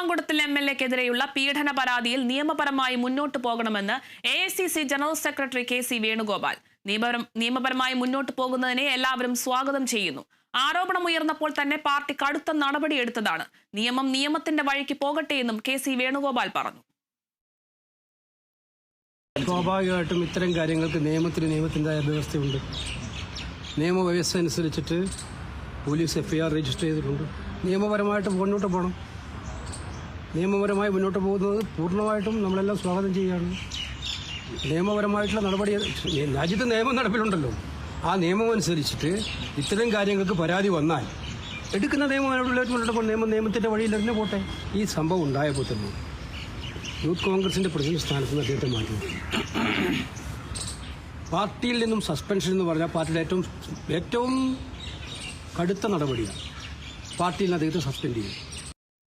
മാങ്കുടത്തിൽ MLA-ക്കെതിരെയുള്ള പീഡന പരാതിയിൽ നിയമപരമായി മുന്നോട്ടു പോകണമെന്ന് AICC general secretary KC Venugopal. നിയമപരമായി മുന്നോട്ടു പോകുന്നതിനെ എല്ലാവരും സ്വാഗതം ചെയ്യുന്നു. ആരോപണമുയർന്നപ്പോൾ തന്നെ പാർട്ടി കടുത്ത നടപടിയെടുത്തതാണ്. നിയമം നിയമത്തിന്റെ വഴിക്ക് പോകട്ടെയെന്നും KC വേണുഗോപാൽ പറഞ്ഞു. സ്വാഭാവികമായിട്ടും ഇത്തരം കാര്യങ്ങൾക്ക് നിയമത്തിൻ്റെതായ വ്യവസ്ഥയുണ്ട്. നിയമവ്യവസ്ഥ അനുസരിച്ചിട്ട് പോലീസ് FIR രജിസ്റ്റർ ചെയ്തിട്ടുണ്ട്. നിയമപരമായിട്ട് മുന്നോട്ട് പോകണം. നിയമപരമായി മുന്നോട്ട് പോകുന്നത് പൂർണ്ണമായിട്ടും നമ്മളെല്ലാം സ്വാഗതം ചെയ്യുകയാണ്. നിയമപരമായിട്ടുള്ള നടപടി രാജ്യത്ത് നിയമം നടപ്പിലുണ്ടല്ലോ. ആ നിയമം അനുസരിച്ചിട്ട് ഇത്തരം കാര്യങ്ങൾക്ക് പരാതി വന്നാൽ എടുക്കുന്ന നിയമത്തിൻ്റെ വഴിയിൽ തന്നെ പോട്ടെ. ഈ സംഭവം ഉണ്ടായപ്പോൾ തന്നെ യൂത്ത് കോൺഗ്രസിൻ്റെ പ്രസിഡന്റ് സ്ഥാനത്ത് നിന്ന് അദ്ദേഹത്തെ മാറ്റി. പാർട്ടിയിൽ നിന്നും സസ്പെൻഷൻ എന്ന് പറഞ്ഞാൽ പാർട്ടിയുടെ ഏറ്റവും കടുത്ത നടപടിയാണ്. പാർട്ടിയിൽ നിന്ന് അദ്ദേഹത്തെ സസ്പെൻഡ് ചെയ്യും.